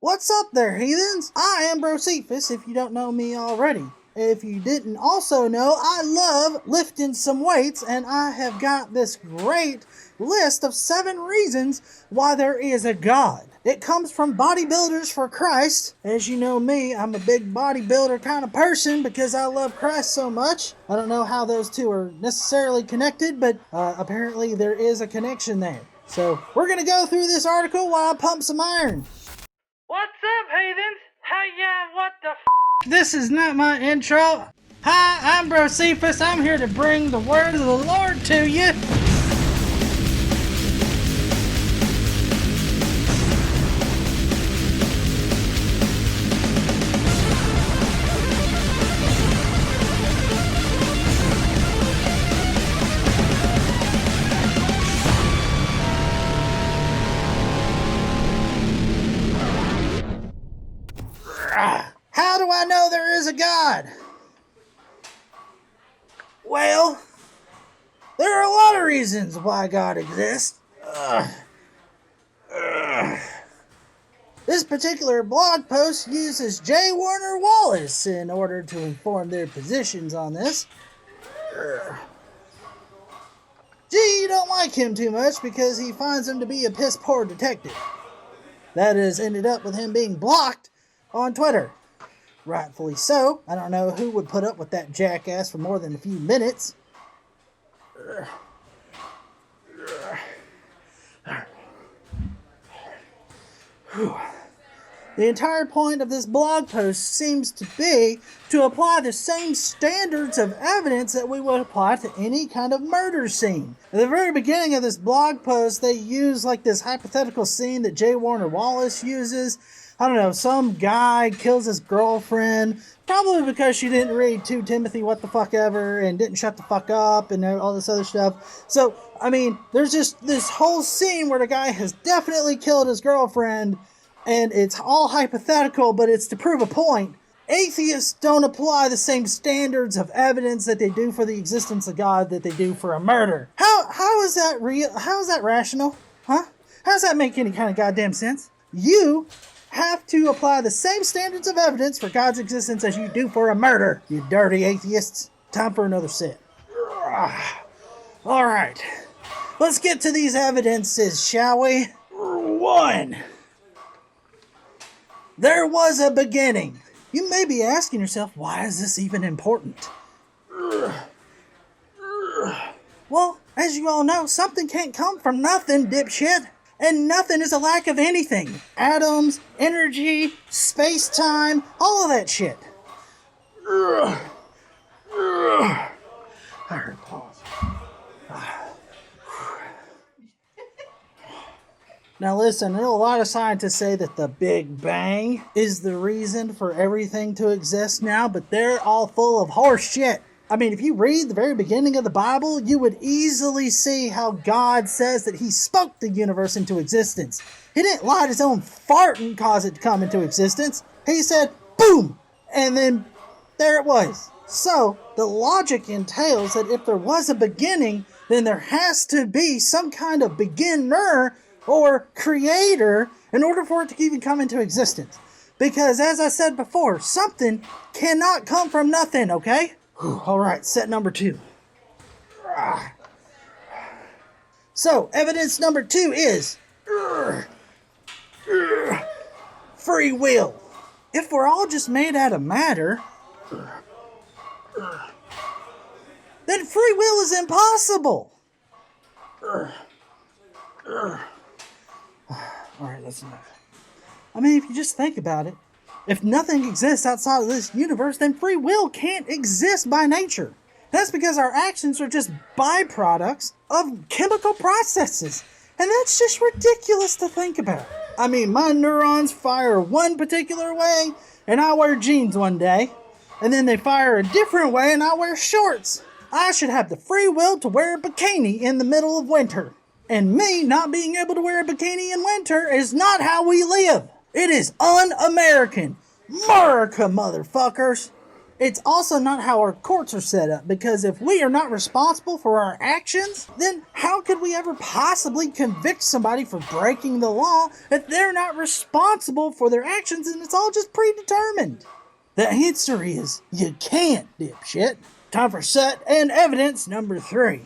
What's up there, heathens? I am Brocephus, if you don't know me already. If you didn't also know, I love lifting some weights, and I have got this great list of 7 reasons why there is a God. It comes from Bodybuilders for Christ. As you know me, I'm a big bodybuilder kind of person because I love Christ so much. I don't know how those two are necessarily connected, but apparently there is a connection there. So we're going to go through this article while I pump some iron. What's up, heathens? Yeah, what the f***? This is not my intro. Hi, I'm Brocephus. I'm here to bring the word of the Lord to you. How do I know there is a God? Well, there are a lot of reasons why God exists. This particular blog post uses J. Warner Wallace in order to inform their positions on this. G don't like him too much because he finds him to be a piss poor detective. That has ended up with him being blocked on Twitter. Rightfully so. I don't know who would put up with that jackass for more than a few minutes. The entire point of this blog post seems to be to apply the same standards of evidence that we would apply to any kind of murder scene. At the very beginning of this blog post, they use like this hypothetical scene that J. Warner Wallace uses. I don't know, some guy kills his girlfriend, probably because she didn't read 2 Timothy what the fuck ever and didn't shut the fuck up and all this other stuff. So, I mean, there's just this whole scene where the guy has definitely killed his girlfriend, and it's all hypothetical, but it's to prove a point. Atheists don't apply the same standards of evidence that they do for the existence of God that they do for a murder. How is that real? How is that rational? Huh? How does that make any kind of goddamn sense? You have to apply the same standards of evidence for God's existence as you do for a murder, you dirty atheists. Time for another sip. Alright, let's get to these evidences, shall we? 1. There was a beginning. You may be asking yourself, why is this even important? Well, as you all know, something can't come from nothing, dipshit. And nothing is a lack of anything. Atoms, energy, space-time, all of that shit. Alright, pause. Now listen, I know a lot of scientists say that the Big Bang is the reason for everything to exist now, but they're all full of horse shit. I mean, if you read the very beginning of the Bible, you would easily see how God says that he spoke the universe into existence. He didn't light his own fart and cause it to come into existence. He said, boom, and then there it was. So, the logic entails that if there was a beginning, then there has to be some kind of beginner or creator in order for it to even come into existence. Because, as I said before, something cannot come from nothing, okay? Alright, set number 2. So, evidence number 2 is free will. If we're all just made out of matter, then free will is impossible. Alright, that's enough. I mean, if you just think about it, if nothing exists outside of this universe, then free will can't exist by nature. That's because our actions are just byproducts of chemical processes. And that's just ridiculous to think about. I mean, my neurons fire one particular way, and I wear jeans one day. And then they fire a different way, and I wear shorts. I should have the free will to wear a bikini in the middle of winter. And me not being able to wear a bikini in winter is not how we live. It is un-American. America, motherfuckers. It's also not how our courts are set up, because if we are not responsible for our actions, then how could we ever possibly convict somebody for breaking the law if they're not responsible for their actions and it's all just predetermined? The answer is, you can't, dipshit. Time for set and evidence number 3.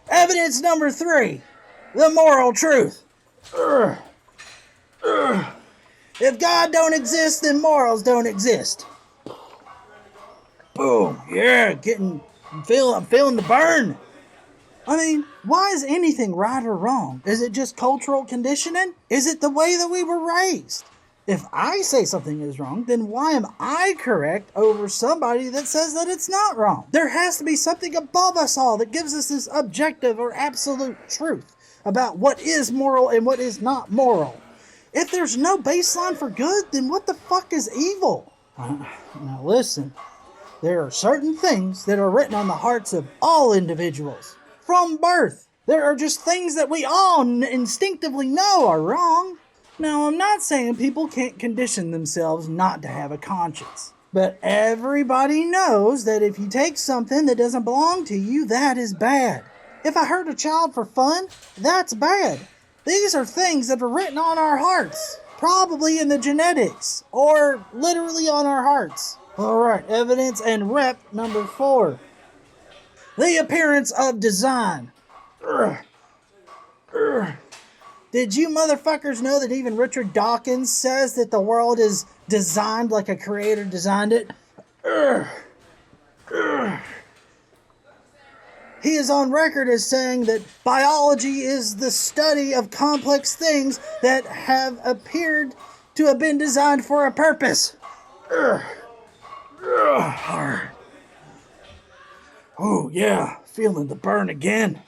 Evidence number 3. The moral truth. If God don't exist, then morals don't exist. Boom. Yeah, I'm feeling the burn. I mean, why is anything right or wrong? Is it just cultural conditioning? Is it the way that we were raised? If I say something is wrong, then why am I correct over somebody that says that it's not wrong? There has to be something above us all that gives us this objective or absolute truth about what is moral and what is not moral. If there's no baseline for good, then what the fuck is evil? Now listen, there are certain things that are written on the hearts of all individuals. From birth, there are just things that we all instinctively know are wrong. Now, I'm not saying people can't condition themselves not to have a conscience. But everybody knows that if you take something that doesn't belong to you, that is bad. If I hurt a child for fun, that's bad. These are things that are written on our hearts. Probably in the genetics, or literally on our hearts. Alright, evidence and rep number 4. The appearance of design. Did you motherfuckers know that even Richard Dawkins says that the world is designed like a creator designed it? He is on record as saying that biology is the study of complex things that have appeared to have been designed for a purpose. Oh yeah, feeling the burn again.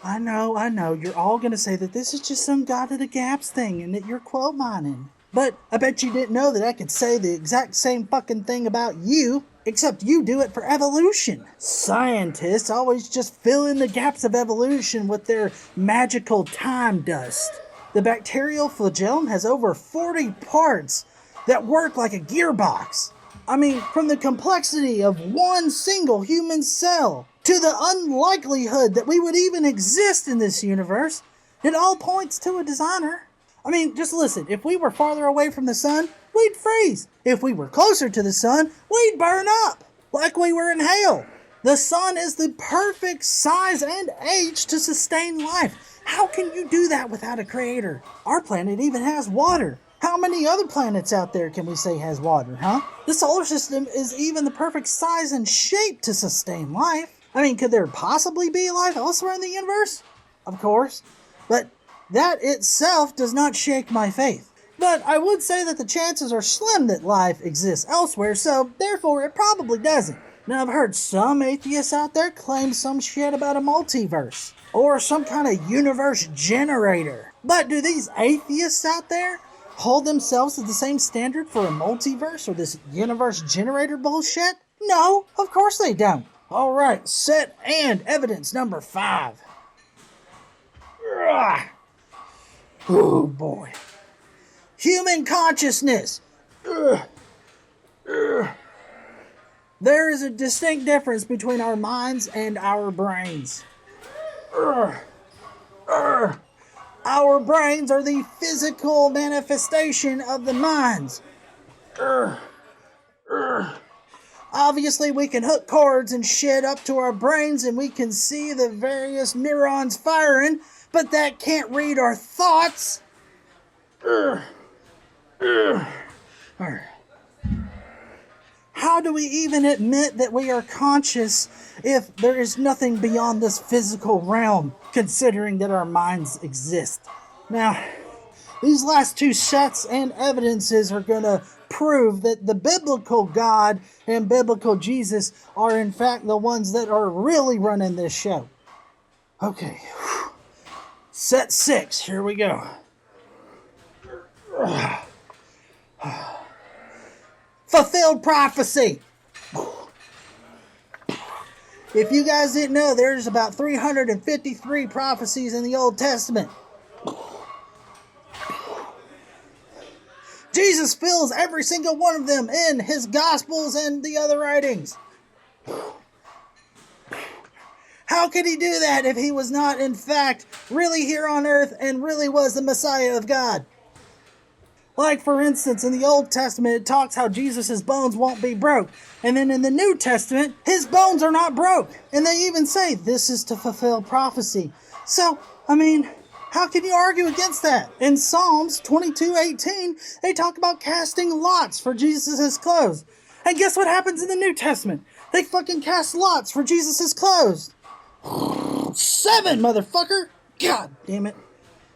I know, you're all gonna say that this is just some God of the Gaps thing and that you're quote mining. But I bet you didn't know that I could say the exact same fucking thing about you, except you do it for evolution. Scientists always just fill in the gaps of evolution with their magical time dust. The bacterial flagellum has over 40 parts that work like a gearbox. I mean, from the complexity of one single human cell to the unlikelihood that we would even exist in this universe, it all points to a designer. I mean, just listen, if we were farther away from the sun, we'd freeze. If we were closer to the sun, we'd burn up, like we were in hell. The sun is the perfect size and age to sustain life. How can you do that without a creator? Our planet even has water. How many other planets out there can we say has water, huh? The solar system is even the perfect size and shape to sustain life. I mean, could there possibly be life elsewhere in the universe? Of course. But that itself does not shake my faith. But I would say that the chances are slim that life exists elsewhere, so therefore it probably doesn't. Now, I've heard some atheists out there claim some shit about a multiverse, or some kind of universe generator. But do these atheists out there hold themselves to the same standard for a multiverse or this universe generator bullshit? No, of course they don't. Alright, set and evidence number 5. Oh boy. Human consciousness. There is a distinct difference between our minds and our brains. Our brains are the physical manifestation of the minds. Obviously, we can hook cords and shit up to our brains and we can see the various neurons firing, but that can't read our thoughts. How do we even admit that we are conscious if there is nothing beyond this physical realm, considering that our minds exist? Now, these last 2 sets and evidences are going to prove that the biblical God and biblical Jesus are in fact the ones that are really running this show. Okay. Set 6, here we go. Fulfilled prophecy. If you guys didn't know, there's about 353 prophecies in the Old Testament. Jesus fills every single one of them in his Gospels and the other writings. How could he do that if he was not, in fact, really here on earth and really was the Messiah of God? Like, for instance, in the Old Testament, it talks how Jesus' bones won't be broke. And then in the New Testament, his bones are not broke. And they even say, this is to fulfill prophecy. So, I mean, how can you argue against that? In Psalms 22:18, they talk about casting lots for Jesus' clothes. And guess what happens in the New Testament? They fucking cast lots for Jesus' clothes. 7, motherfucker! God damn it.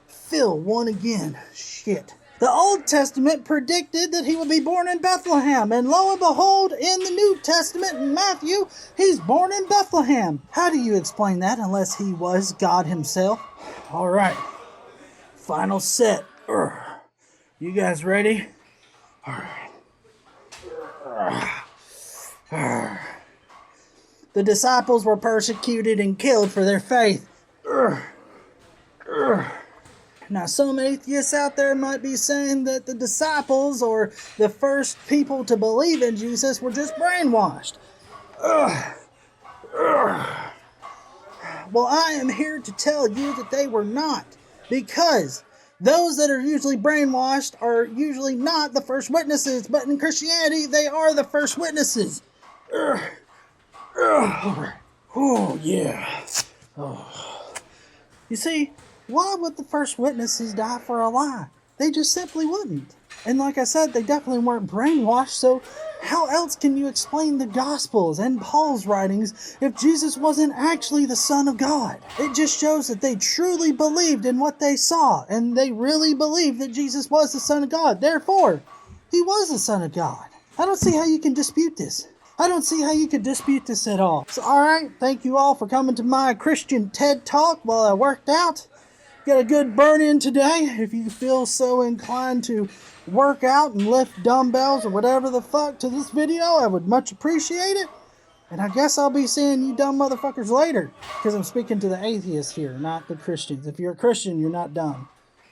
Phil won again. Shit. The Old Testament predicted that he would be born in Bethlehem, and lo and behold, in the New Testament, in Matthew, he's born in Bethlehem. How do you explain that unless he was God himself? Alright. Final set. You guys ready? Alright. The disciples were persecuted and killed for their faith. Now, some atheists out there might be saying that the disciples, or the first people to believe in Jesus, were just brainwashed. Well, I am here to tell you that they were not, because those that are usually brainwashed are usually not the first witnesses, but in Christianity, they are the first witnesses. Oh, yeah. Oh. You see, why would the first witnesses die for a lie? They just simply wouldn't. And like I said, they definitely weren't brainwashed, so how else can you explain the Gospels and Paul's writings if Jesus wasn't actually the Son of God? It just shows that they truly believed in what they saw, and they really believed that Jesus was the Son of God. Therefore, he was the Son of God. I don't see how you can dispute this. I don't see how you could dispute this at all. So, alright, thank you all for coming to my Christian TED Talk while I worked out. Got a good burn-in today. If you feel so inclined to work out and lift dumbbells or whatever the fuck to this video, I would much appreciate it. And I guess I'll be seeing you dumb motherfuckers later, because I'm speaking to the atheists here, not the Christians. If you're a Christian, you're not dumb.